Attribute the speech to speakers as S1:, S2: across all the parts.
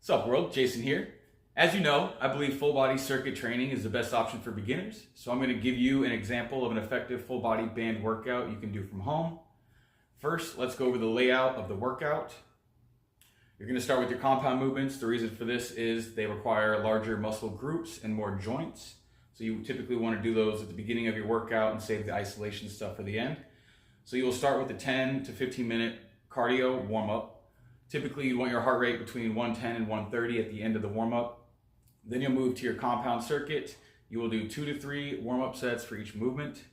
S1: What's up, world? Jason here. As you know, I believe full body circuit training is the best option for beginners. So I'm going to give you an example of an effective full body band workout you can do from home. First, let's go over the layout of the workout. You're going to start with your compound movements. The reason for this is they require larger muscle groups and more joints. So you typically want to do those at the beginning of your workout and save the isolation stuff for the end. So you will start with a 10 to 15 minute cardio warm-up. Typically, you want your heart rate between 110 and 130 at the end of the warm-up. Then you'll move to your compound circuit. You will do 2 to 3 warm-up sets for each movement,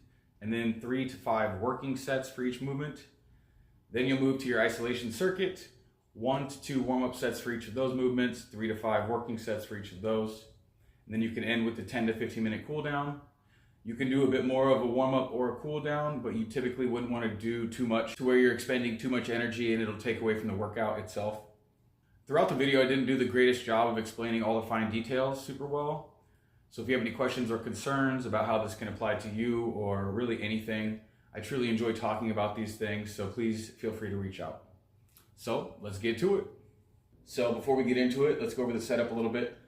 S1: and then 3 to 5 working sets for each movement. Then you'll move to your isolation circuit, 1 to 2 warm-up sets for each of those movements, 3 to 5 working sets for each of those. And then you can end with the 10 to 15 minute cool down. You can do a bit more of a warm-up or a cool down, but you typically wouldn't want to do too much to where you're expending too much energy and it'll take away from the workout itself. Throughout the video, I didn't do the greatest job of explaining all the fine details super well. So if you have any questions or concerns about how this can apply to you or really anything, I truly enjoy talking about these things, so please feel free to reach out. So let's get to it. So before we get into it, let's go over the setup a little bit.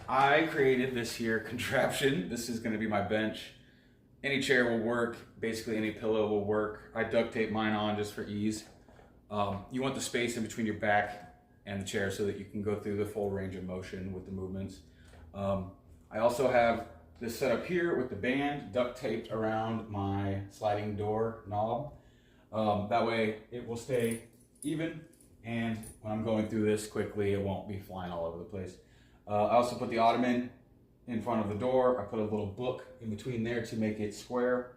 S1: I created this here contraption. This is going to be my bench. Any chair will work, basically any pillow will work. I duct tape mine on just for ease. You want the space in between your back and the chair so that you can go through the full range of motion with the movements. I also have this set up here with the band duct taped around my sliding door knob. That way it will stay even, and when I'm going through this quickly, it won't be flying all over the place. I also put the ottoman in front of the door. I put a little book in between there to make it square.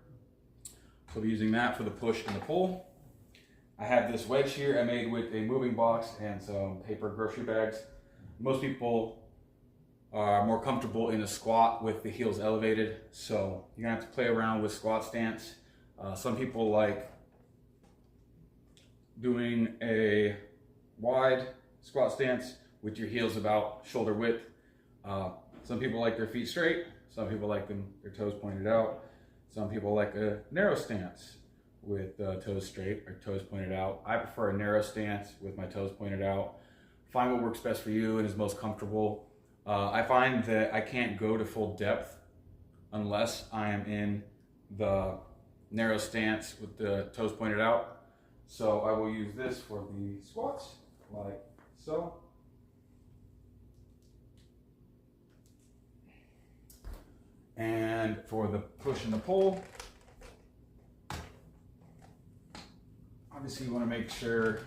S1: So I'll be using that for the push and the pull. I have this wedge here I made with a moving box and some paper grocery bags. Most people are more comfortable in a squat with the heels elevated, so you're gonna have to play around with squat stance. Some people like doing a wide squat stance with your heels about shoulder width. Some people like their feet straight, some people like their toes pointed out, some people like a narrow stance with toes straight or toes pointed out. I prefer a narrow stance with my toes pointed out. Find what works best for you and is most comfortable. I find that I can't go to full depth unless I am in the narrow stance with the toes pointed out. So I will use this for the squats, like so. And for the push and the pull, obviously you want to make sure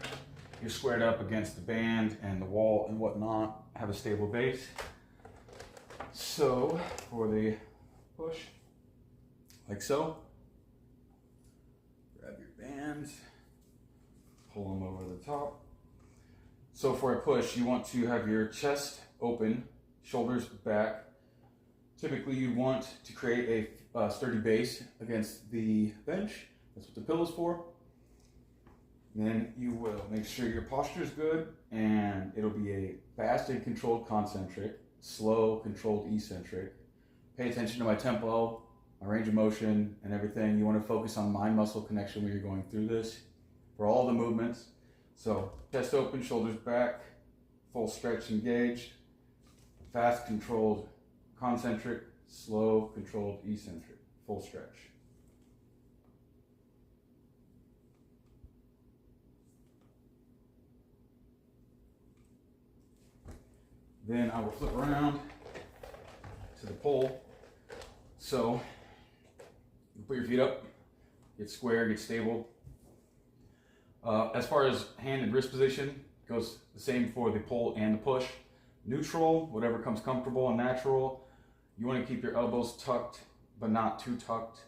S1: you're squared up against the band and the wall and whatnot, have a stable base. So for the push, like so, grab your bands, pull them over the top. So for a push, you want to have your chest open, shoulders back. Typically, you want to create a sturdy base against the bench. That's what the pillow's for. Then you will make sure your posture is good, and it'll be a fast and controlled concentric, slow, controlled eccentric. Pay attention to my tempo, my range of motion, and everything. You want to focus on mind-muscle connection when you're going through this for all the movements. So chest open, shoulders back, full stretch engaged, fast, controlled concentric, slow, controlled, eccentric, full stretch. Then I will flip around to the pull. So you put your feet up, get square, get stable. As far as hand and wrist position, goes the same for the pull and the push. Neutral, whatever comes comfortable and natural. You want to keep your elbows tucked, but not too tucked.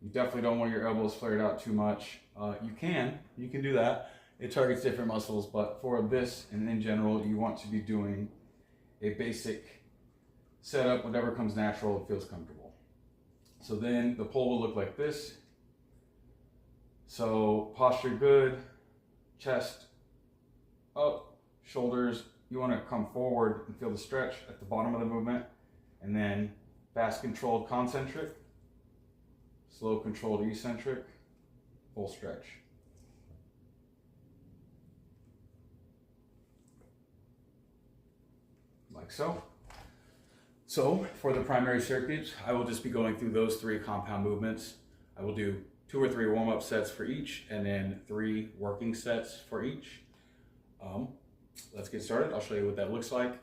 S1: You definitely don't want your elbows flared out too much. You can do that. It targets different muscles, but for this and in general, you want to be doing a basic setup, whatever comes natural, it feels comfortable. So then the pull will look like this. So posture good, chest up, shoulders. You want to come forward and feel the stretch at the bottom of the movement, and then fast controlled concentric, slow controlled eccentric, full stretch. like so. So for the primary circuit, I will just be going through those 3 compound movements. I will do 2 or 3 warm-up sets for each, and then 3 working sets for each. Let's get started. I'll show you what that looks like.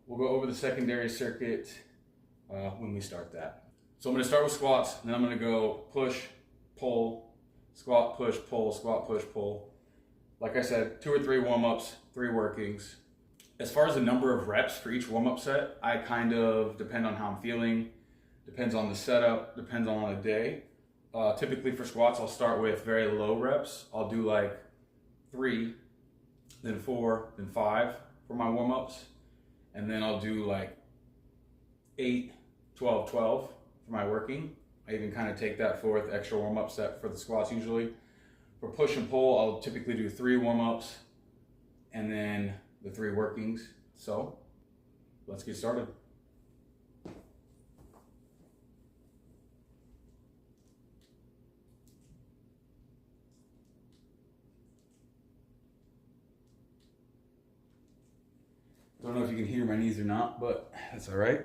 S1: We'll go over the secondary circuit when we start that. So I'm going to start with squats, and then I'm going to go push, pull, squat, push, pull, squat, push, pull. Like I said, 2 or 3 warm-ups, 3 workings. As far as the number of reps for each warm-up set, I kind of depend on how I'm feeling, depends on the setup, depends on the day. Typically for squats, I'll start with very low reps. I'll do like 3, then 4, then 5 for my warm-ups. And then I'll do like 8, 12, 12 for my working. I even kind of take that 4th extra warm-up set for the squats usually. For push and pull, I'll typically do 3 warm-ups and then the 3 workings. So let's get started. Don't know if you can hear my knees or not, but that's all right.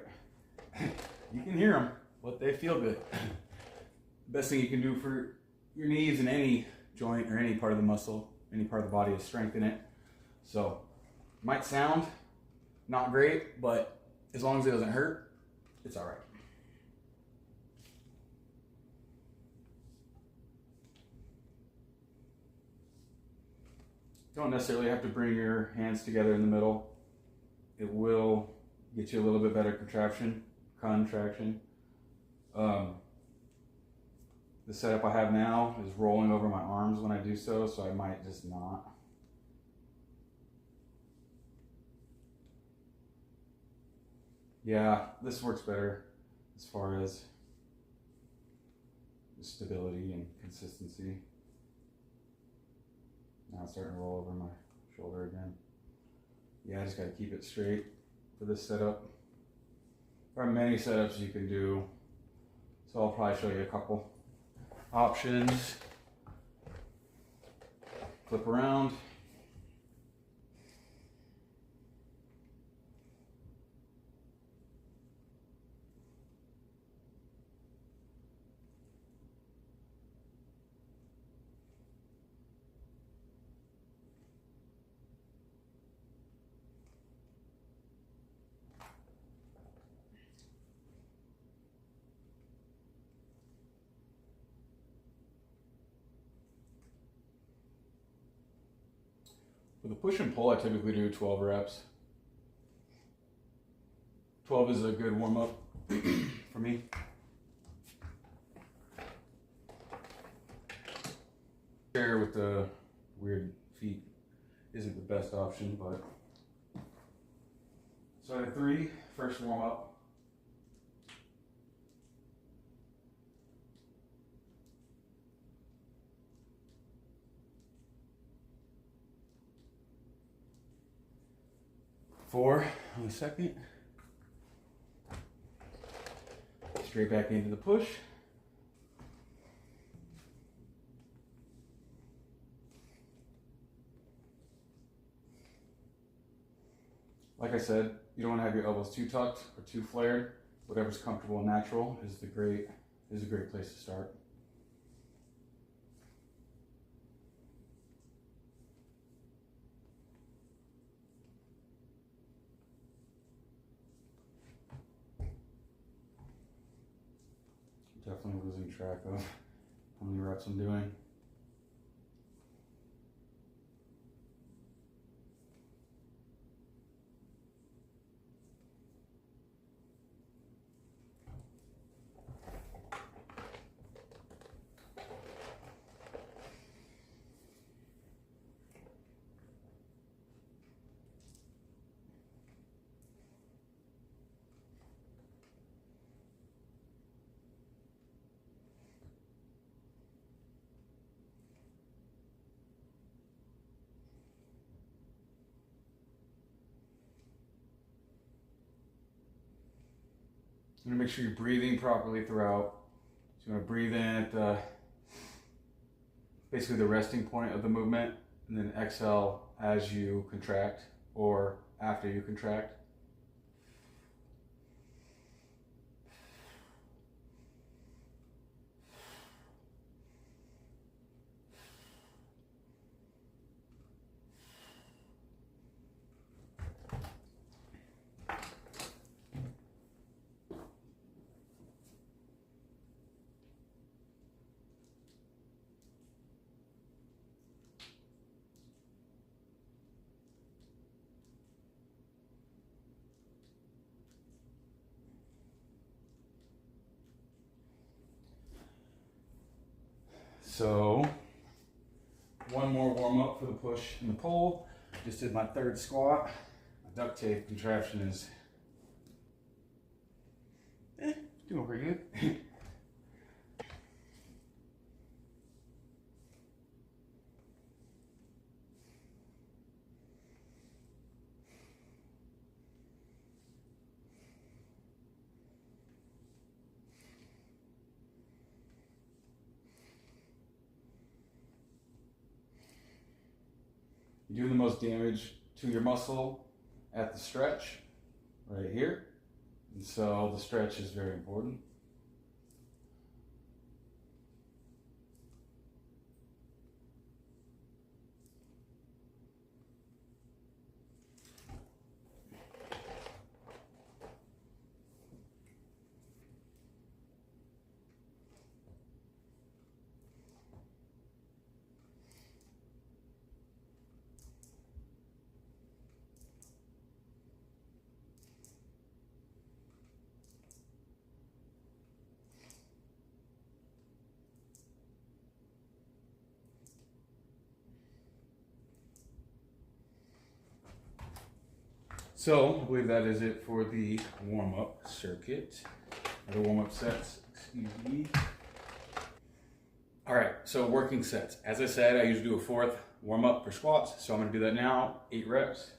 S1: You can hear them, but they feel good. The best thing you can do for your knees and any joint or any part of the muscle, any part of the body, is strengthen it. So might sound not great, but as long as it doesn't hurt, it's all right. Don't necessarily have to bring your hands together in the middle. It will get you a little bit better contraction. The setup I have now is rolling over my arms when I do so I might just not. Yeah, this works better as far as the stability and consistency. Now it's starting to roll over my shoulder again. Yeah, I just got to keep it straight for this setup. There are many setups you can do, so I'll probably show you a couple options. Flip around. For the push and pull, I typically do 12 reps. 12 is a good warm-up for me. Chair with the weird feet isn't the best option, but so I had 3, first warm-up. Four on the second. Straight back into the push. Like I said, you don't want to have your elbows too tucked or too flared. Whatever's comfortable and natural is a great place to start. Definitely losing track of how many reps I'm doing. You want to make sure you're breathing properly throughout. So you want to breathe in at the basically the resting point of the movement, and then exhale as you contract or after you contract. So one more warm up for the push and the pull. Just did my third squat. My duct tape contraption is doing pretty good. You do the most damage to your muscle at the stretch, right here. And so the stretch is very important. So I believe that is it for the warm-up circuit, or the warm-up sets, excuse me. All right, so working sets. As I said, I usually do a fourth warm-up for squats, so I'm gonna do that now, 8 reps.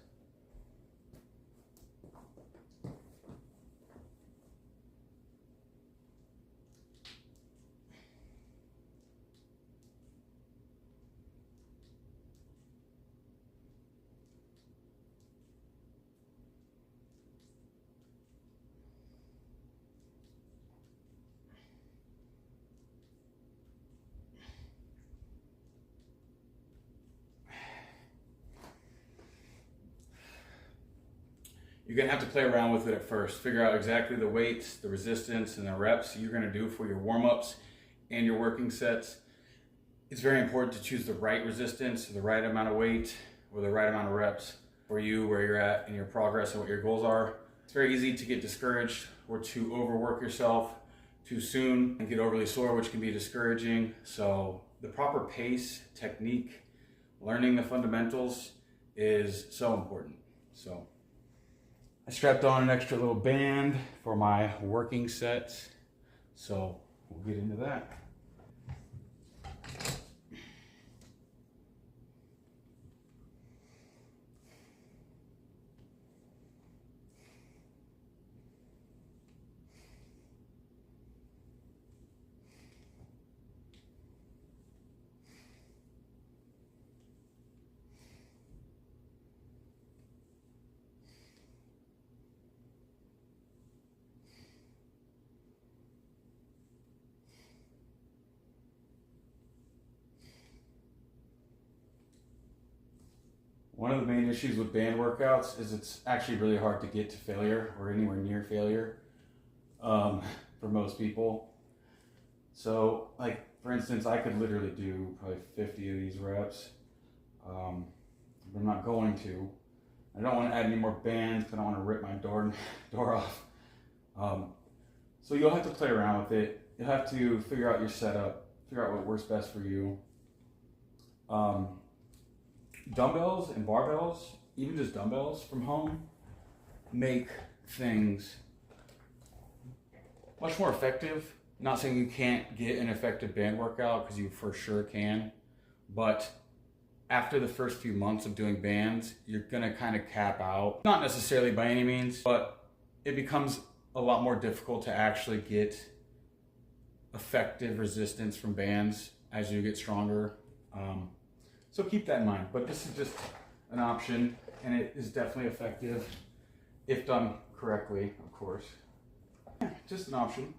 S1: You're gonna have to play around with it at first. Figure out exactly the weights, the resistance, and the reps you're gonna do for your warm-ups and your working sets. It's very important to choose the right resistance, the right amount of weight, or the right amount of reps for you, where you're at in your progress and what your goals are. It's very easy to get discouraged or to overwork yourself too soon and get overly sore, which can be discouraging. So the proper pace, technique, learning the fundamentals is so important. So I strapped on an extra little band for my working sets, so we'll get into that. One of the main issues with band workouts is it's actually really hard to get to failure or anywhere near failure for most people. So, like, for instance, I could literally do probably 50 of these reps, but I'm not going to. I don't want to add any more bands because I don't want to rip my door off. So you'll have to play around with it. You'll have to figure out your setup, figure out what works best for you. Dumbbells and barbells, even just dumbbells from home, make things much more effective. I'm not saying you can't get an effective band workout, because you for sure can, but after the first few months of doing bands, you're gonna kind of cap out. Not necessarily by any means, but it becomes a lot more difficult to actually get effective resistance from bands as you get stronger. So keep that in mind, but this is just an option, and it is definitely effective if done correctly, of course. Yeah, just an option.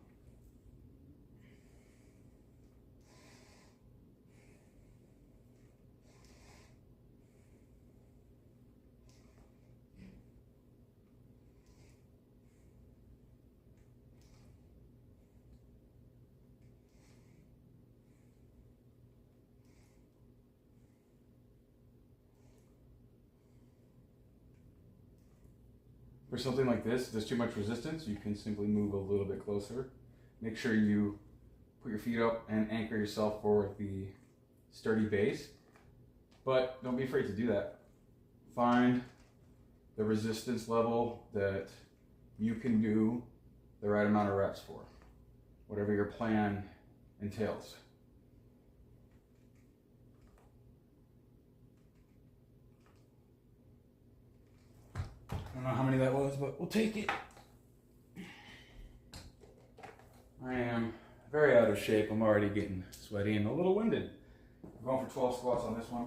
S1: For something like this, if there's too much resistance, you can simply move a little bit closer. Make sure you put your feet up and anchor yourself for the sturdy base. But don't be afraid to do that. Find the resistance level that you can do the right amount of reps for, whatever your plan entails. I don't know how many that was, but we'll take it. I am very out of shape. I'm already getting sweaty and a little winded. I'm going for 12 squats on this one.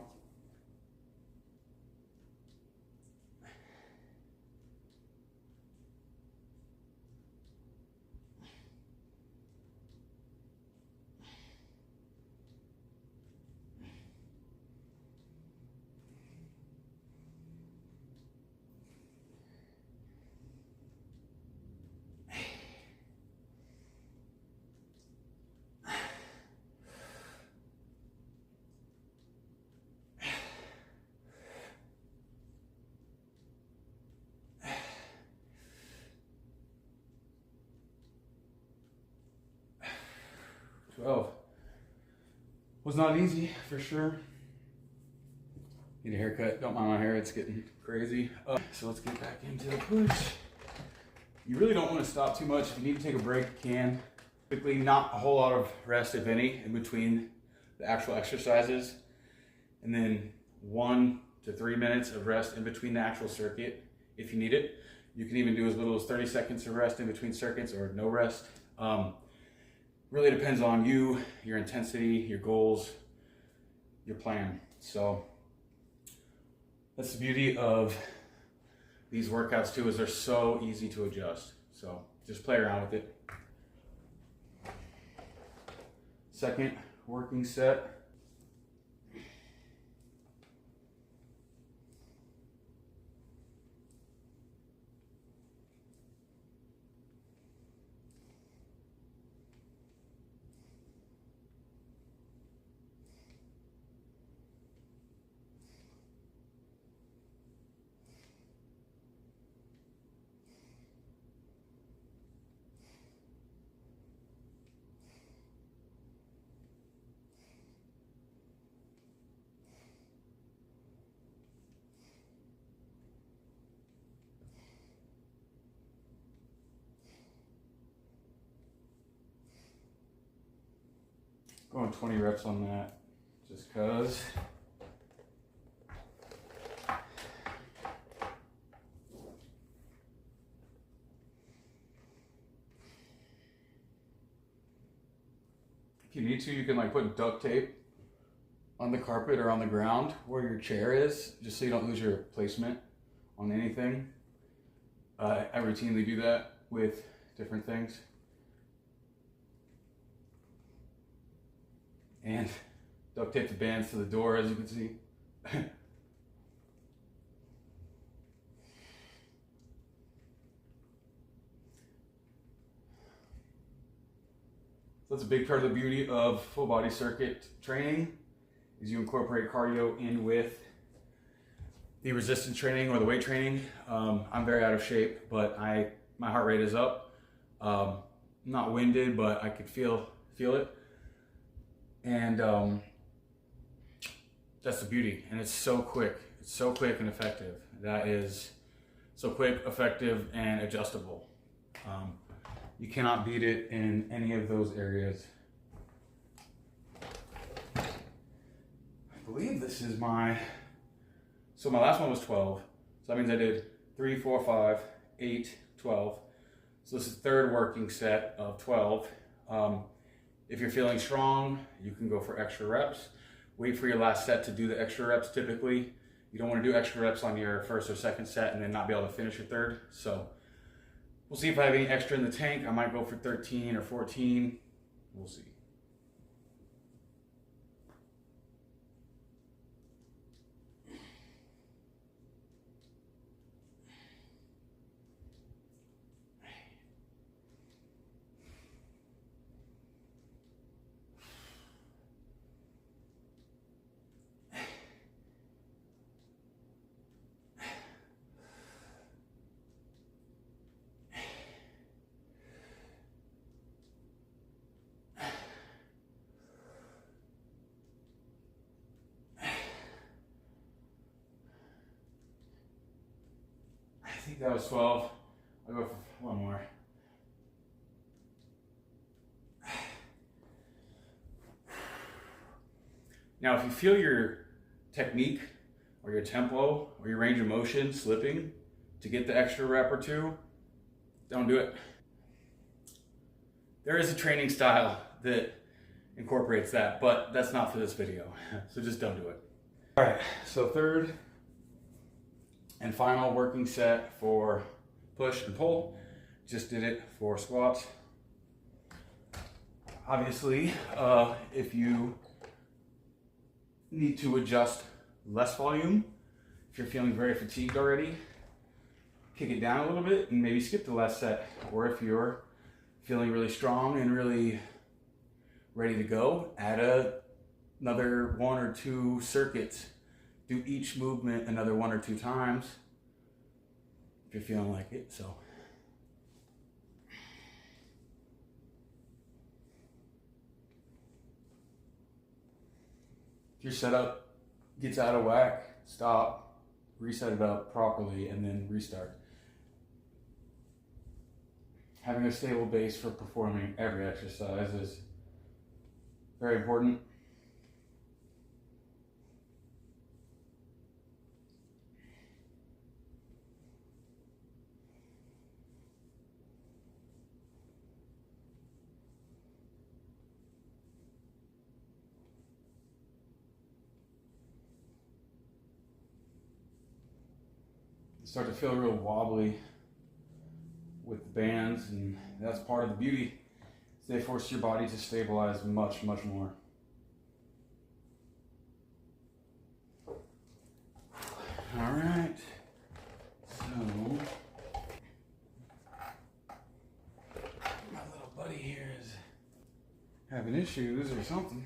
S1: Was not easy for sure. Need a haircut. Don't mind my hair, it's getting crazy. So let's get back into the push. You really don't want to stop too much. If you need to take a break, you can. Typically not a whole lot of rest, if any, in between the actual exercises. And then 1 to 3 minutes of rest in between the actual circuit if you need it. You can even do as little as 30 seconds of rest in between circuits or no rest. Really depends on you, your intensity, your goals, your plan. So that's the beauty of these workouts too, is they're so easy to adjust. So just play around with it. Second working set. Going 20 reps on that, just cause. If you need to, you can like put duct tape on the carpet or on the ground where your chair is, just so you don't lose your placement on anything. I routinely do that with different things. And duct tape the bands to the door, as you can see. So that's a big part of the beauty of full body circuit training, is you incorporate cardio in with the resistance training or the weight training. I'm very out of shape, but my heart rate is up. Not winded, but I could feel it. And that's the beauty, and it's so quick. It's so quick and effective. That is so quick, effective, and adjustable. You cannot beat it in any of those areas. I believe this is so my last one was 12. So that means I did 3, 4, 5, 8, 12. So this is the third working set of 12. If you're feeling strong, you can go for extra reps. Wait for your last set to do the extra reps typically. You don't want to do extra reps on your first or second set and then not be able to finish your third. So we'll see if I have any extra in the tank. I might go for 13 or 14. We'll see. think that was 12. I'll go for one more. Now, if you feel your technique or your tempo or your range of motion slipping to get the extra rep or two, don't do it. There is a training style that incorporates that, but that's not for this video. So just don't do it. All right, so third and final working set for push and pull. Just did it for squats. Obviously, if you need to adjust less volume, if you're feeling very fatigued already, kick it down a little bit and maybe skip the last set. Or if you're feeling really strong and really ready to go, add another 1 or 2 circuits. Do each movement another 1 or 2 times if you're feeling like it. So if your setup gets out of whack, stop, reset it up properly, and then restart. Having a stable base for performing every exercise is very important. Start to feel real wobbly with the bands, and that's part of the beauty. They force your body to stabilize much, much more. All right, so my little buddy here is having issues or something.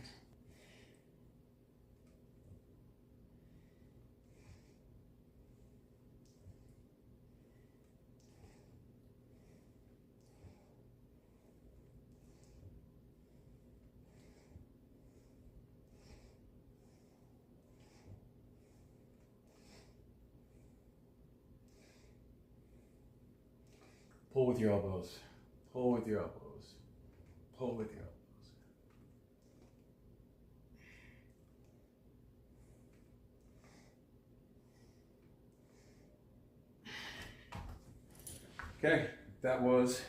S1: Pull with your elbows. Pull with your elbows. Pull with your elbows. Okay, that was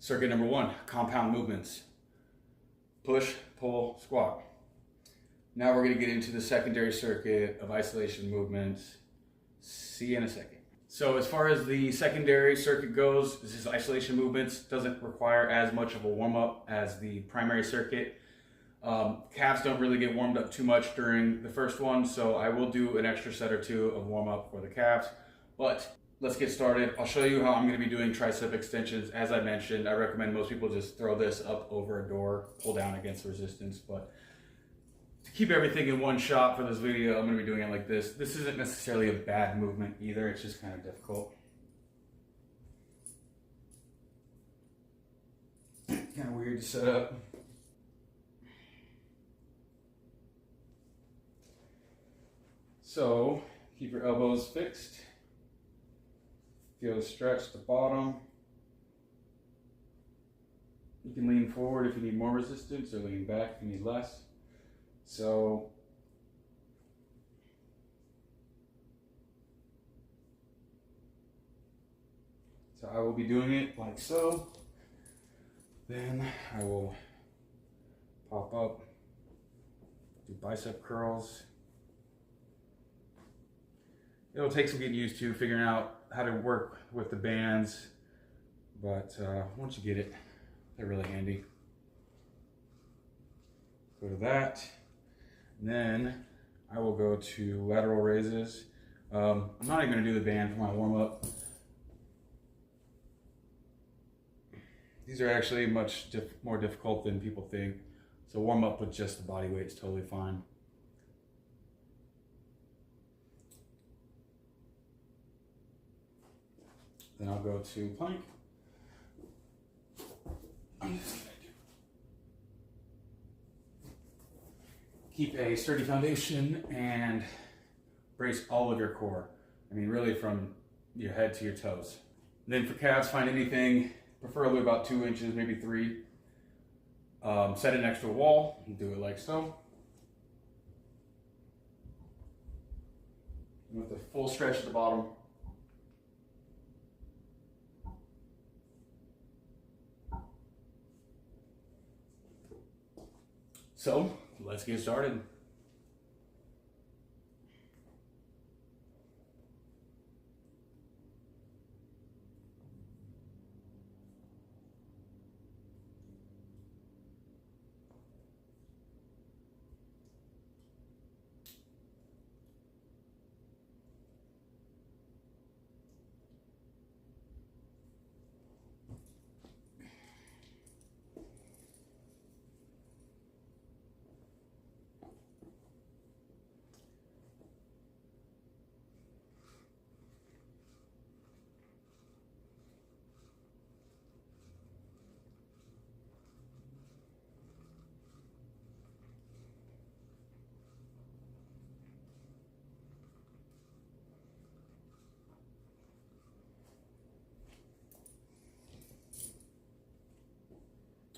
S1: circuit number 1, compound movements. Push, pull, squat. Now we're going to get into the secondary circuit of isolation movements. See you in a second. So as far as the secondary circuit goes, this is isolation movements. Doesn't require as much of a warm-up as the primary circuit. Calves don't really get warmed up too much during the first one, so I will do an extra set or 2 of warm-up for the calves. But let's get started. I'll show you how I'm going to be doing tricep extensions. As I mentioned, I recommend most people just throw this up over a door, pull down against resistance, but to keep everything in one shot for this video, I'm going to be doing it like this. This isn't necessarily a bad movement either, it's just kind of difficult. Kind of weird to set up. So, keep your elbows fixed. Feel the stretch at the bottom. You can lean forward if you need more resistance, or lean back if you need less. So I will be doing it like so. Then I will pop up, do bicep curls. It'll take some getting used to, figuring out how to work with the bands, but once you get it, they're really handy. Go to that. And then I will go to lateral raises. I'm not even going to do the band for my warm-up. These are actually much more difficult than people think. So warm up with just the body weight is totally fine. Then I'll go to plank. I'm just gonna keep a sturdy foundation and brace all of your core. I mean, really from your head to your toes. And then for calves, find anything, preferably about 2 inches, maybe 3. Set it next to a wall and do it like so. With a full stretch at the bottom. So, let's get started.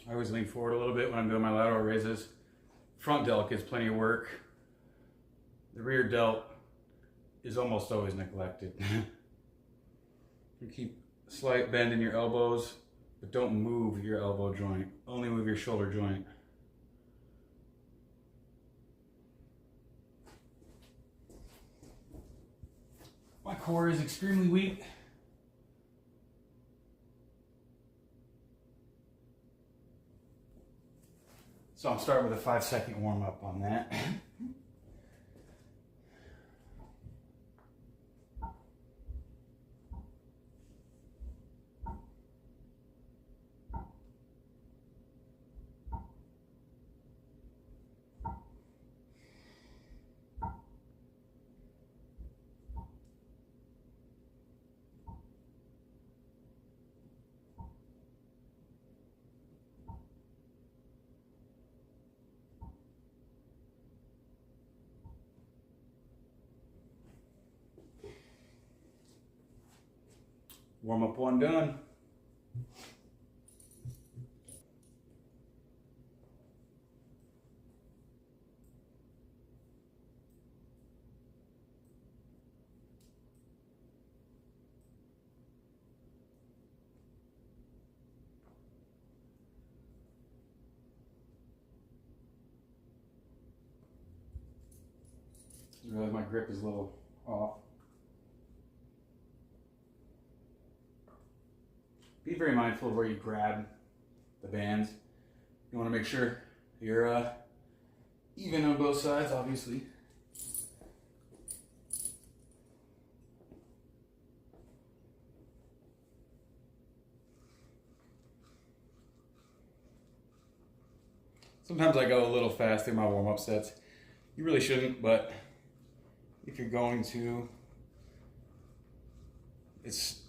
S1: I always lean forward a little bit when I'm doing my lateral raises. Front delt gets plenty of work. The rear delt is almost always neglected. You keep a slight bend in your elbows, but don't move your elbow joint. Only move your shoulder joint. My core is extremely weak. So I'll start with a 5-second warm up on that. Warm up one done. I realize my grip is a little off. Be very mindful of where you grab the bands. You want to make sure you're even on both sides, obviously. Sometimes I go a little fast through my warm-up sets. You really shouldn't, but if you're going to, it's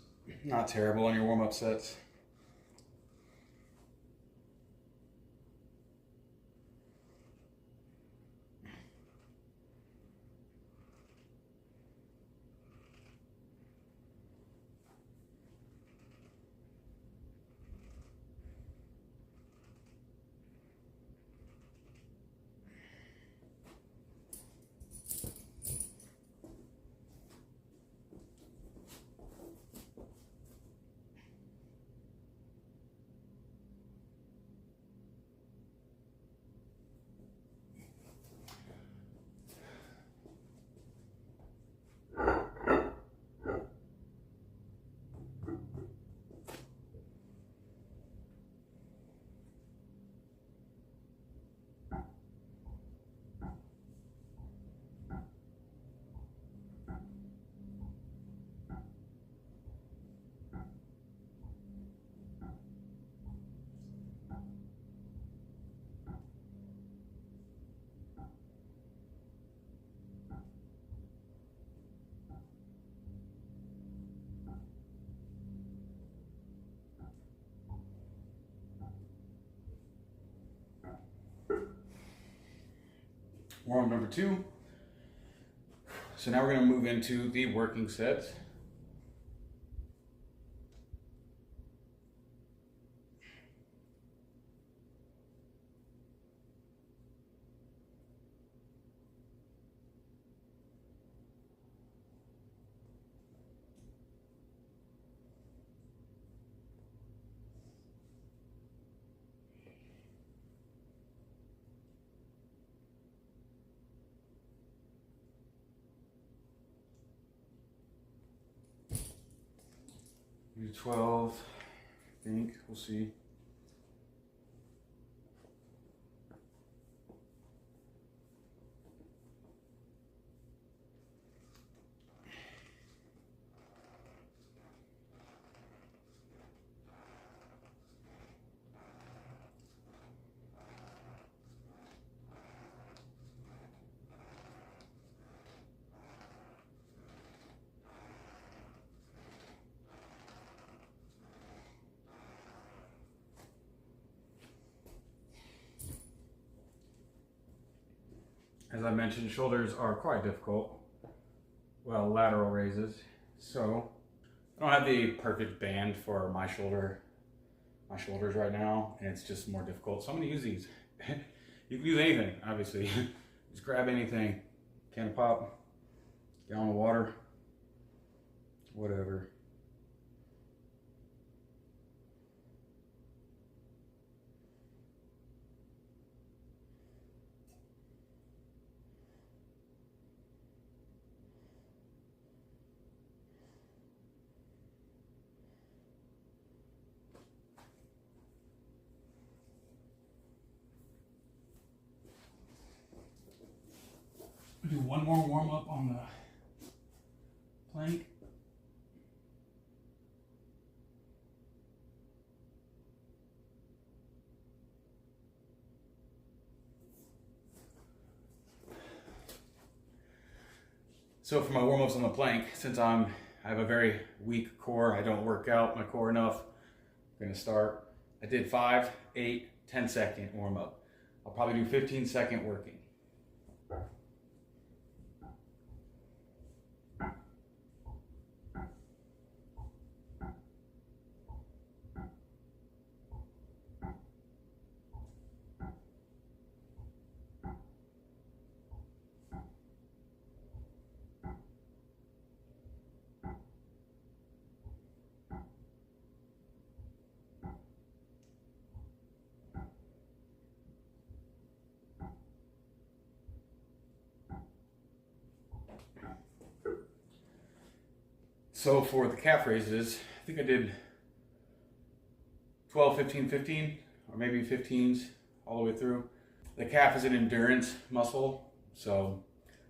S1: not terrible on your warm-up sets. Warm number 2. So now we're going to move into the working sets. Do 12, I think, we'll see. As I mentioned, shoulders are quite difficult. Well, lateral raises. So I don't have the perfect band for my shoulders right now, and it's just more difficult. So I'm gonna use these. You can use anything, obviously. Just grab anything. Can of pop, gallon of water, whatever. Do one more warm up on the plank. So for my warm ups on the plank, since I have a very weak core, I don't work out my core enough. I'm gonna start. I did 5, 8, 10-second warm up. I'll probably do 15-second working. So for the calf raises, I think I did 12, 15, 15, or maybe 15s all the way through. The calf is an endurance muscle, so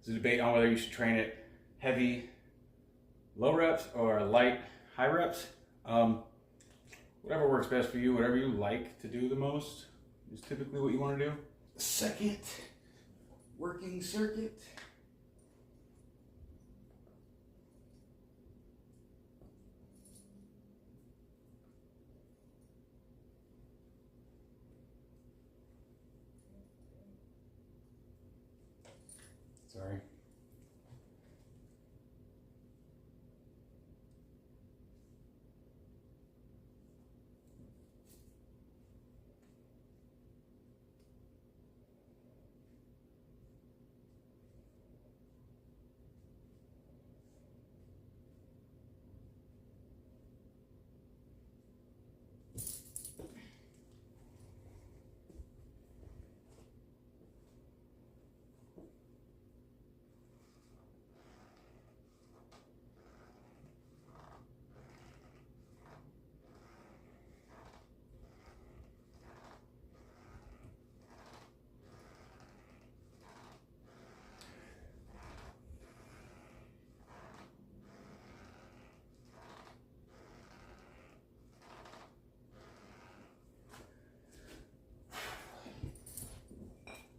S1: there's a debate on whether you should train it heavy, low reps, or light, high reps. Whatever works best for you, whatever you like to do the most is typically what you want to do. Second working circuit. Sorry.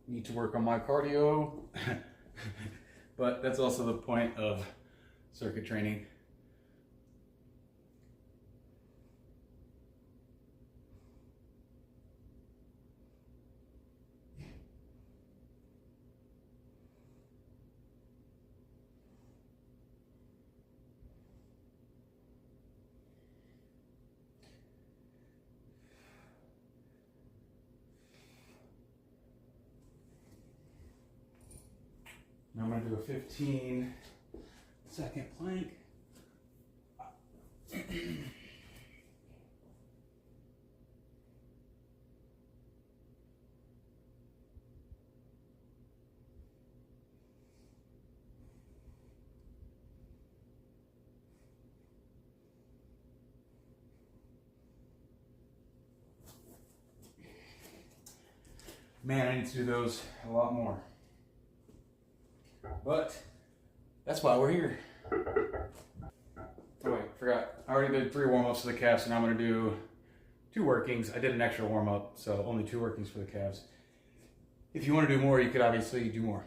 S1: Need to work on my cardio, but that's also the point of circuit training. I'm going to do a 15-second plank. Man, I need to do those a lot more. But that's why we're here. Oh wait, forgot. I already did 3 warm-ups for the calves, and I'm going to do 2 workings. I did an extra warm-up, so only 2 workings for the calves. If you want to do more, you could obviously do more.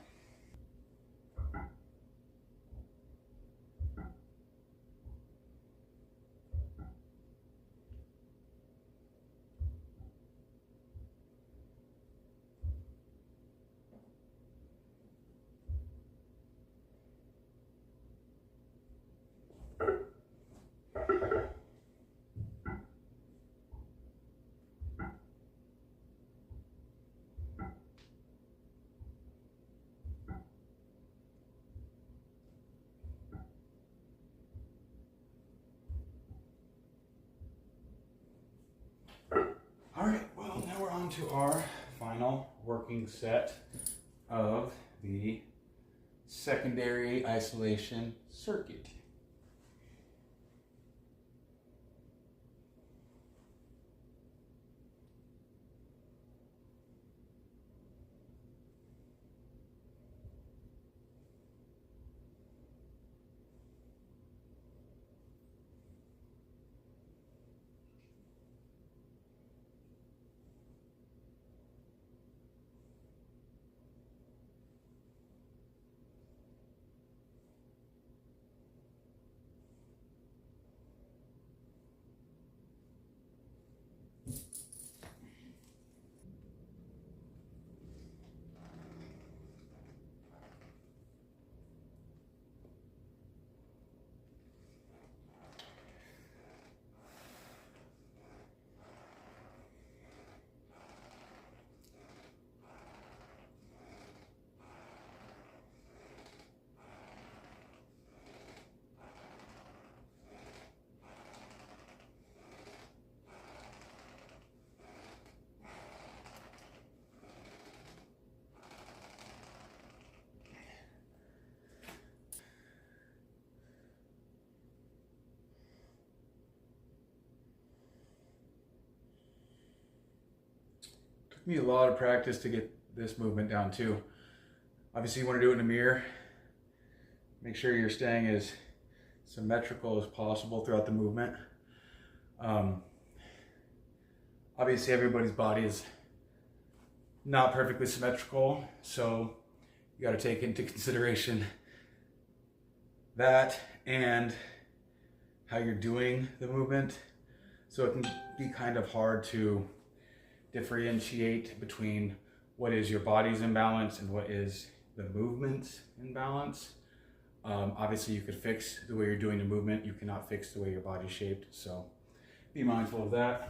S1: All right, well, now we're on to our final working set of the secondary isolation circuit. Took me a lot of practice to get this movement down too. Obviously you want to do it in a mirror. Make sure you're staying as symmetrical as possible throughout the movement. Obviously everybody's body is not perfectly symmetrical, so you got to take into consideration that and how you're doing the movement. So it can be kind of hard to differentiate between what is your body's imbalance and what is the movement's imbalance. Obviously you could fix the way you're doing the movement. You cannot fix the way your body's shaped, so be mindful of that.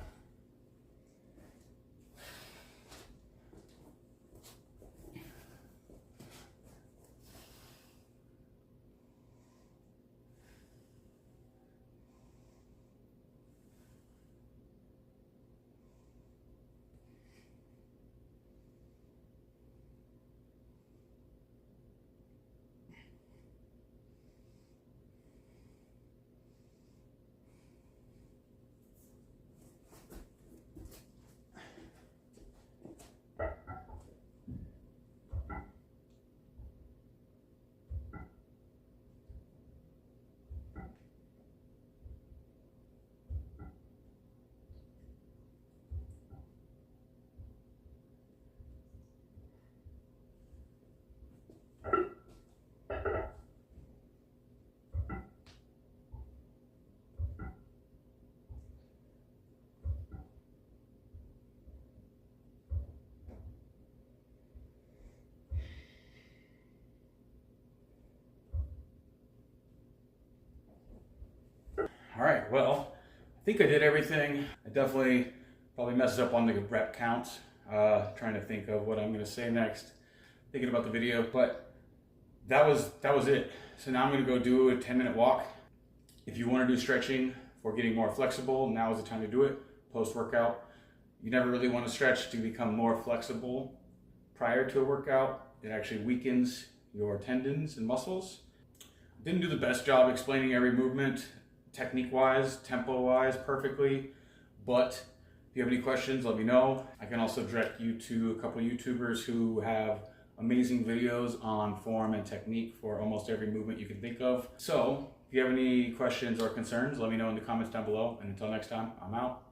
S1: All right, well, I think I did everything. I definitely probably messed up on the rep counts. Trying to think of what I'm gonna say next, thinking about the video, but that was it. So now I'm gonna go do a 10-minute walk. If you wanna do stretching for getting more flexible, now is the time to do it, post-workout. You never really wanna stretch to become more flexible prior to a workout. It actually weakens your tendons and muscles. Didn't do the best job explaining every movement, technique-wise, tempo-wise, perfectly, but if you have any questions, let me know. I can also direct you to a couple YouTubers who have amazing videos on form and technique for almost every movement you can think of. So if you have any questions or concerns, let me know in the comments down below. And until next time, I'm out.